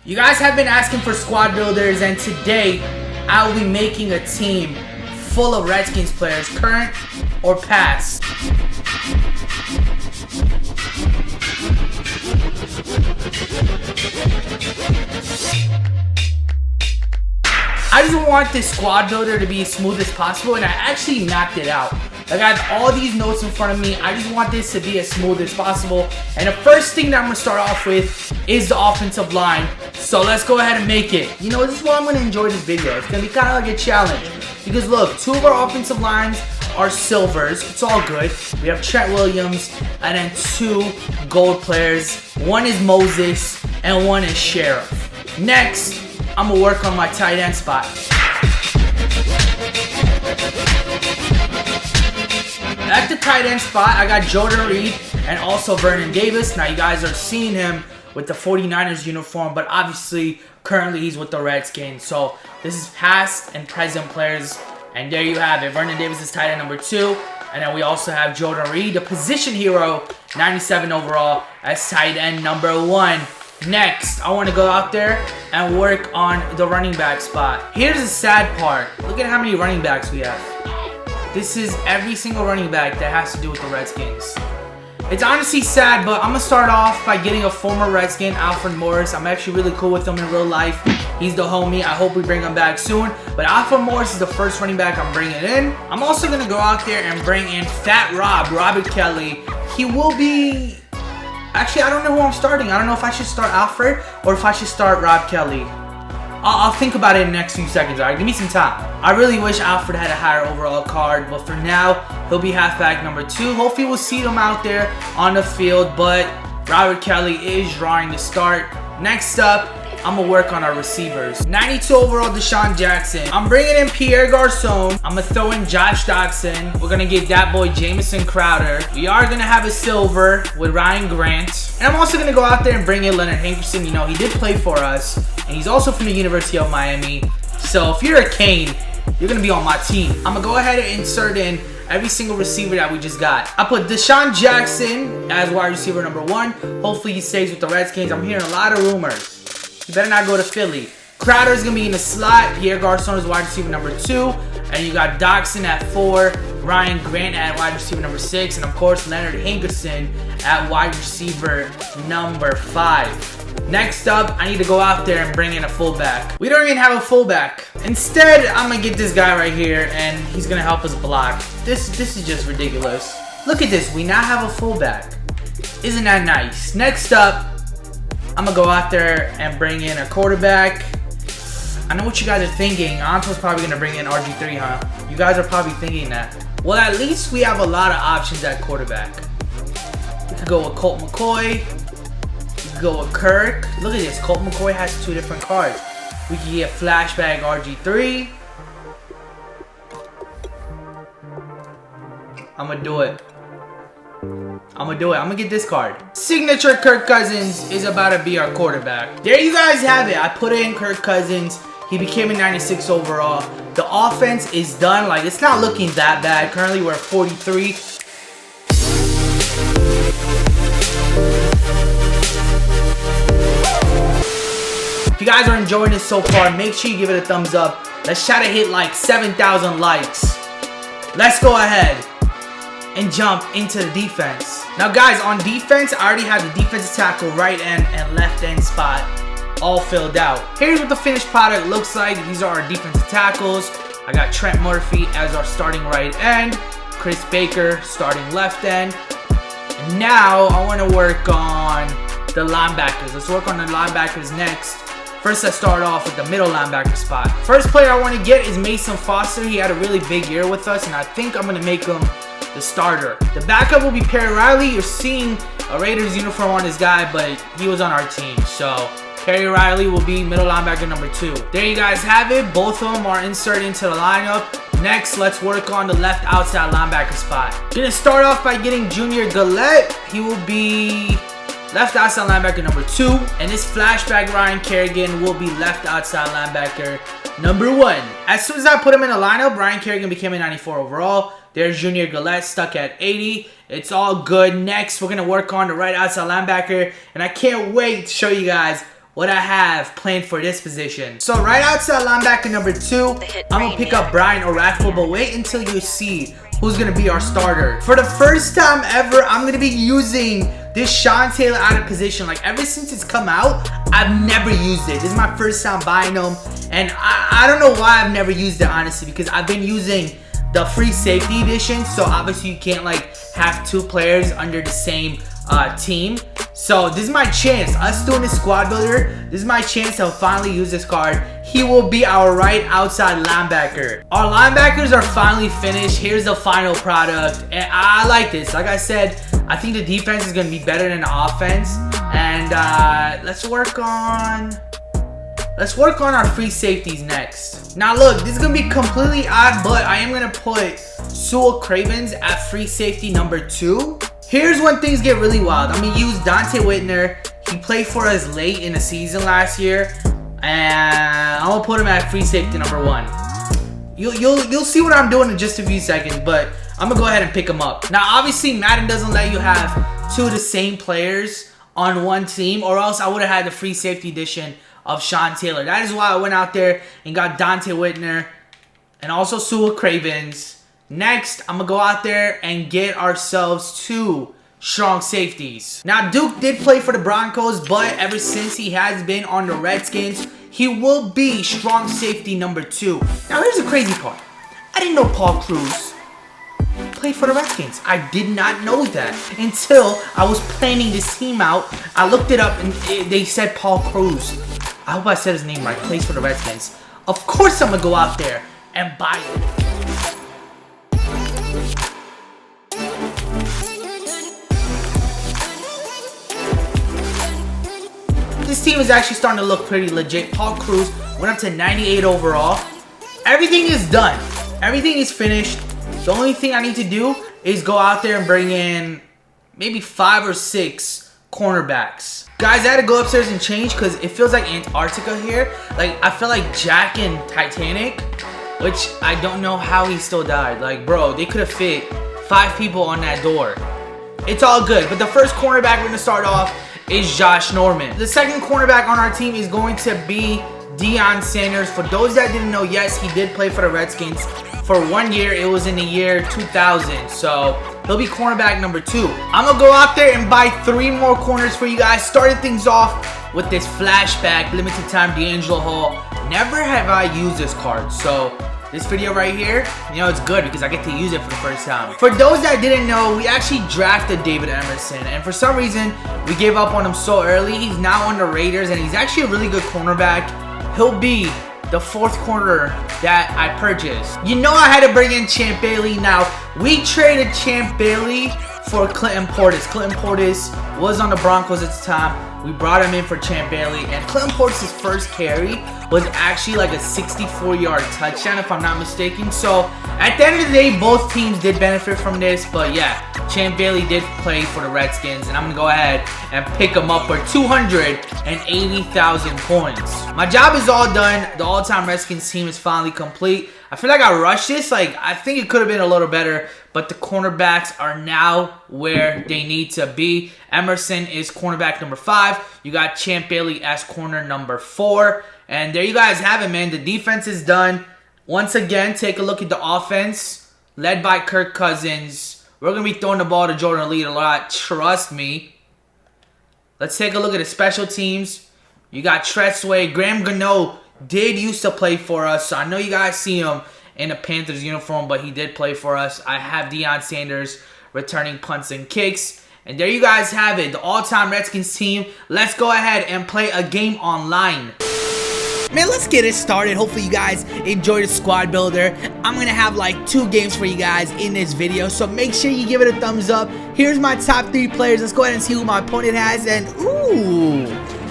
You guys have been asking for squad builders, and today I will be making a team full of Redskins players, current or past. I just want this squad builder to be as smooth as possible, and I actually mapped it out. I got all these notes in front of me. I just want this to be as smooth as possible. And the first thing that I'm going to start off with is the offensive line. So let's go ahead and make it. You know, this is why I'm going to enjoy this video. It's going to be kind of like a challenge. Because look, two of our offensive lines are silvers. It's all good. We have Trent Williams and then two gold players. One is Moses and one is Sheriff. Next, I'm going to work on my tight end spot. At the tight end spot, I got Jordan Reed and also Vernon Davis. Now, you guys are seeing him with the 49ers uniform, but obviously, currently, he's with the Redskins. So, this is past and present players, and there you have it. Vernon Davis is tight end number 2, and then we also have Jordan Reed, the position hero, 97 overall, as tight end number 1. Next, I want to go out there and work on the running back spot. Here's the sad part. Look at how many running backs we have. This is every single running back that has to do with the Redskins. It's honestly sad, but I'm going to start off by getting a former Redskin, Alfred Morris. I'm actually really cool with him in real life. He's the homie. I hope we bring him back soon. But Alfred Morris is the first running back I'm bringing in. I'm also going to go out there and bring in Fat Robert Kelly. He will be... Actually, I don't know who I'm starting. I don't know if I should start Alfred or if I should start Rob Kelly. I'll think about it in the next few seconds, alright? Give me some time. I really wish Alfred had a higher overall card, but for now, he'll be halfback number 2. Hopefully, we'll see him out there on the field, but Robert Kelly is drawing the start. Next up, I'm going to work on our receivers. 92 overall, Deshaun Jackson. I'm bringing in Pierre Garçon. I'm going to throw in Josh Doxson. We're going to get that boy Jamison Crowder. We are going to have a silver with Ryan Grant. And I'm also going to go out there and bring in Leonard Hankerson. You know, he did play for us. And he's also from the University of Miami. So if you're a Cane, you're going to be on my team. I'm going to go ahead and insert in every single receiver that we just got. I put Deshaun Jackson as wide receiver number 1. Hopefully he stays with the Redskins. I'm hearing a lot of rumors. You better not go to Philly. Crowder's going to be in the slot. Pierre Garçon is wide receiver number 2. And you got Doxson at 4. Ryan Grant at wide receiver number 6. And of course, Leonard Hankerson at wide receiver number 5. Next up, I need to go out there and bring in a fullback. We don't even have a fullback. Instead, I'm going to get this guy right here. And he's going to help us block. This is just ridiculous. Look at this. We now have a fullback. Isn't that nice? Next up, I'm going to go out there and bring in a quarterback. I know what you guys are thinking. Anto's probably going to bring in RG3, huh? You guys are probably thinking that. Well, at least we have a lot of options at quarterback. We could go with Colt McCoy. We could go with Kirk. Look at this. Colt McCoy has 2 different cards. We could get flashback RG3. I'm going to do it. I'm going to get this card. Signature Kirk Cousins is about to be our quarterback. There you guys have it. I put in Kirk Cousins. He became a 96 overall. The offense is done. Like, it's not looking that bad. Currently, we're at 43. If you guys are enjoying this so far, make sure you give it a thumbs up. Let's try to hit like 7,000 likes. Let's go ahead and jump into the defense. Now guys, on defense, I already have the defensive tackle, right end, and left end spot all filled out. Here's what the finished product looks like. These are our defensive tackles. I got Trent Murphy as our starting right end, Chris Baker starting left end. And now I want to work on the linebackers. Let's work on the linebackers next. First, let's start off with the middle linebacker spot. First player I want to get is Mason Foster. He had a really big year with us, and I think I'm going to make him the starter. The backup will be Perry Riley. You're seeing a Raiders uniform on this guy, but he was on our team. So Perry Riley will be middle linebacker number 2. There you guys have it. Both of them are inserted into the lineup. Next, let's work on the left outside linebacker spot. Gonna start off by getting Junior Gillette. He will be left outside linebacker number 2. And this flashback Ryan Kerrigan will be left outside linebacker number 1. As soon as I put him in the lineup, Ryan Kerrigan became a 94 overall. There's Junior Gillette stuck at 80. It's all good. Next, we're going to work on the right outside linebacker. And I can't wait to show you guys what I have planned for this position. So right outside linebacker number 2, I'm going to pick up Brian Oracle, but wait until you see who's going to be our starter. For the first time ever, I'm going to be using this Sean Taylor out of position. Like, ever since it's come out, I've never used it. This is my first time buying them, and I don't know why I've never used it, honestly, because I've been using the free safety edition, so obviously you can't like have 2 players under the same team. So this is my chance, us doing this squad builder, this is my chance to finally use this card. He will be our right outside linebacker. Our linebackers are finally finished. Here's the final product, and I like this. Like I said, I think the defense is going to be better than the offense, and let's work on our free safeties next. Now look, this is going to be completely odd, but I am going to put Sewell Cravens at free safety number 2. Here's when things get really wild. I'm going to use Dante Whitner. He played for us late in the season last year, and I'm going to put him at free safety number 1. You'll see what I'm doing in just a few seconds, but I'm going to go ahead and pick him up. Now obviously Madden doesn't let you have 2 of the same players on one team, or else I would have had the free safety edition of Sean Taylor. That is why I went out there and got Dante Whitner and also Sewell Cravens. Next, I'm going to go out there and get ourselves 2 strong safeties. Now, Duke did play for the Broncos, but ever since he has been on the Redskins, he will be strong safety number 2. Now, here's the crazy part. I didn't know Paul Cruz played for the Redskins. I did not know that until I was planning this team out. I looked it up and they said Paul Cruz. I hope I said his name right. Plays for the Redskins. Of course I'm going to go out there and buy it. This team is actually starting to look pretty legit. Paul Cruz went up to 98 overall. Everything is done. Everything is finished. The only thing I need to do is go out there and bring in maybe 5 or 6 cornerbacks. Guys, I had to go upstairs and change because it feels like Antarctica here. Like, I feel like Jack in Titanic, which I don't know how he still died. Like, bro, they could have fit 5 people on that door. It's all good. But the first cornerback we're going to start off is Josh Norman. The second cornerback on our team is going to be Deion Sanders. For those that didn't know, yes, he did play for the Redskins for 1 year. It was in the year 2000. So he'll be cornerback number 2. I'm going to go out there and buy 3 more corners for you guys. Starting things off with this flashback, limited time D'Angelo Hall. Never have I used this card. So this video right here, you know, it's good because I get to use it for the first time. For those that didn't know, we actually drafted David Emerson, and for some reason, we gave up on him so early. He's now on the Raiders, and he's actually a really good cornerback. He'll be the 4th corner that I purchased. You know I had to bring in Champ Bailey. Now, we traded Champ Bailey for Clinton Portis. Clinton Portis was on the Broncos at the time. We brought him in for Champ Bailey, and Clinton Portis' first carry was actually like a 64-yard touchdown, if I'm not mistaken. So, at the end of the day, both teams did benefit from this, but yeah, Champ Bailey did play for the Redskins, and I'm going to go ahead and pick him up for 280,000 points. My job is all done. The all-time Redskins team is finally complete. I feel like I rushed this. Like, I think it could have been a little better, but the cornerbacks are now where they need to be. Emerson is cornerback number 5. You got Champ Bailey as corner number 4. And there you guys have it, man. The defense is done. Once again, take a look at the offense. Led by Kirk Cousins. We're going to be throwing the ball to Jordan Reed a lot. Trust me. Let's take a look at the special teams. You got Tretzway. Graham Gano did used to play for us, so I know you guys see him in a Panthers uniform, but he did play for us. I have Deion Sanders returning punts and kicks. And there you guys have it, the all-time Redskins team. Let's go ahead and play a game online. Man, let's get it started. Hopefully you guys enjoy the squad builder. I'm going to have like 2 games for you guys in this video, so make sure you give it a thumbs up. Here's my top 3 players. Let's go ahead and see who my opponent has. And ooh,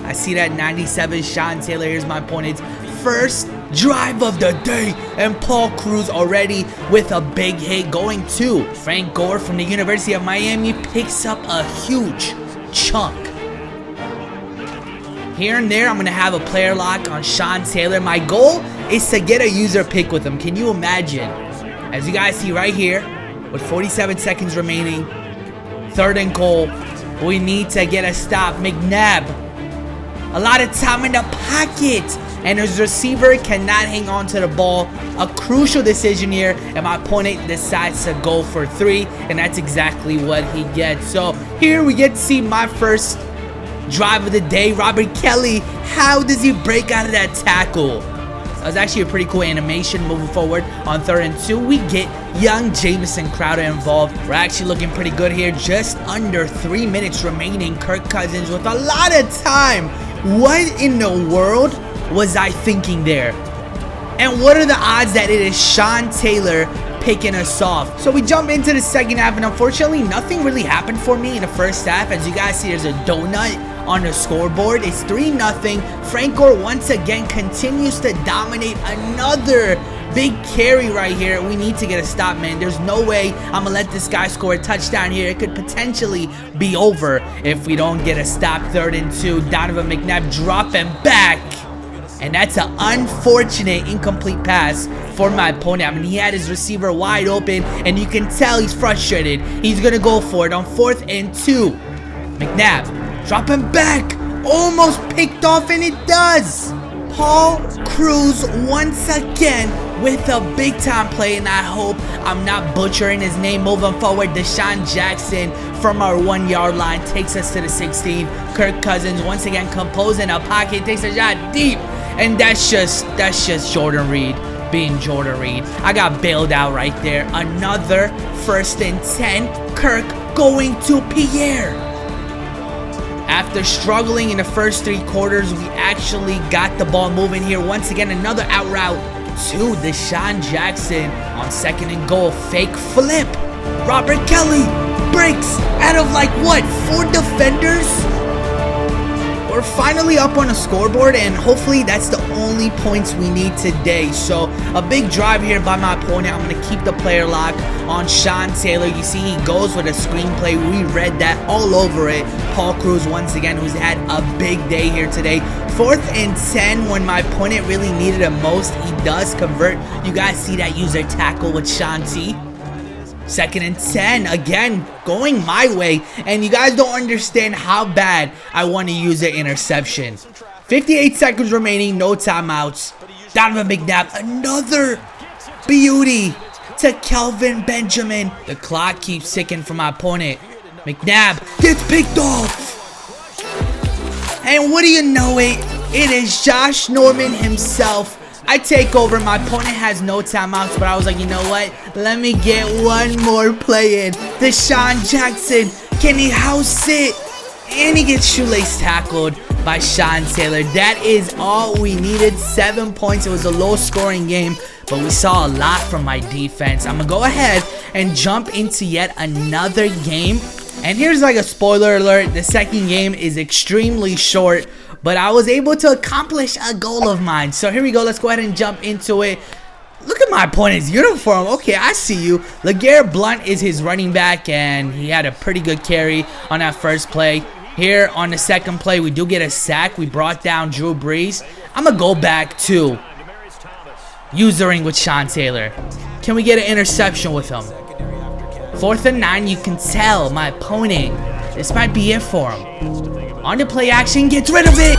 I see that 97 Sean Taylor. Here's my opponent's first drive of the day, and Paul Cruz already with a big hit going to Frank Gore from the University of Miami. Picks up a huge chunk. Here and there, I'm going to have a player lock on Sean Taylor. My goal is to get a user pick with him. Can you imagine? As you guys see right here, with 47 seconds remaining, 3rd and goal, we need to get a stop. McNabb a lot of time in the pocket, and his receiver cannot hang on to the ball. A crucial decision here, and my opponent decides to go for 3, and that's exactly what he gets. So here we get to see my first drive of the day. Robert Kelly, how does he break out of that tackle? That was actually a pretty cool animation. Moving forward on 3rd and 2, we get young Jamison Crowder involved. We're actually looking pretty good here. Just under 3 minutes remaining. Kirk Cousins with a lot of time. What in the world was I thinking there? And what are the odds that it is Sean Taylor picking us off? So we jump into the second half, and unfortunately nothing really happened for me in the first half. As you guys see, there's a donut on the scoreboard. It's 3-0. Frank Gore once again continues to dominate. Another big carry right here. We need to get a stop, man. There's no way I'm gonna let this guy score a touchdown here. It could potentially be over if we don't get a stop. 3rd and 2. Donovan McNabb dropping back. And that's an unfortunate incomplete pass for my opponent. I mean, he had his receiver wide open, and you can tell he's frustrated. He's going to go for it on 4th and 2. McNabb dropping back. Almost picked off, and it does. Paul Cruz once again with a big-time play, and I hope I'm not butchering his name. Moving forward, Deshaun Jackson from our 1-yard line takes us to the 16. Kirk Cousins once again composing a pocket, takes a shot deep. And that's just Jordan Reed being Jordan Reed. I got bailed out right there. Another 1st and 10. Kirk going to Pierre. After struggling in the first 3 quarters, we actually got the ball moving here. Once again, another out route to Deshaun Jackson on 2nd and goal. Fake flip. Robert Kelly breaks out of like what, 4 defenders? We're finally up on the scoreboard, and hopefully that's the only points we need today. So a big drive here by my opponent. I'm going to keep the player lock on Sean Taylor. You see he goes with a screenplay. We read that all over it. Paul Cruz once again, who's had a big day here today. 4th and 10 when my opponent really needed it most. He does convert. You guys see that user tackle with Sean T. 2nd and 10, again, going my way, and you guys don't understand how bad I want to use an interception. 58 seconds remaining, no timeouts. Donovan McNabb, another beauty to Kelvin Benjamin. The clock keeps ticking for my opponent. McNabb gets picked off. And what do you know it is Josh Norman himself. I take over. My opponent has no timeouts, but I was like, you know what? Let me get one more play in. Deshaun Jackson, can he house it? And he gets shoelace tackled by Sean Taylor. That is all we needed. 7 points. It was a low-scoring game, but we saw a lot from my defense. I'm going to go ahead and jump into yet another game. And here's like a spoiler alert. The second game is extremely short, but I was able to accomplish a goal of mine. So here we go. Let's go ahead and jump into it. Look at my opponent's uniform. Okay, I see you. LeGarrette Blount is his running back, and he had a pretty good carry on that first play. Here on the second play, we do get a sack. We brought down Drew Brees. I'm going to go back to usering with Sean Taylor. Can we get an interception with him? 4th and 9, you can tell my opponent, this might be it for him. On the play action, gets rid of it.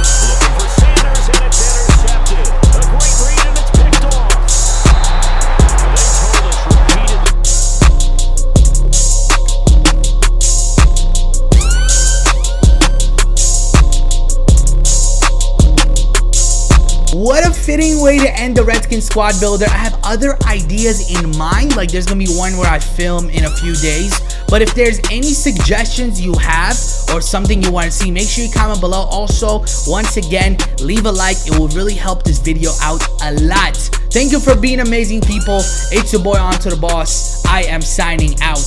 What a fitting way to end the Redskins squad builder. I have other ideas in mind, like there's gonna be one where I film in a few days. But if there's any suggestions you have or something you want to see, make sure you comment below. Also, once again, leave a like. It will really help this video out a lot. Thank you for being amazing, people. It's your boy AntoDaBoss. I am signing out.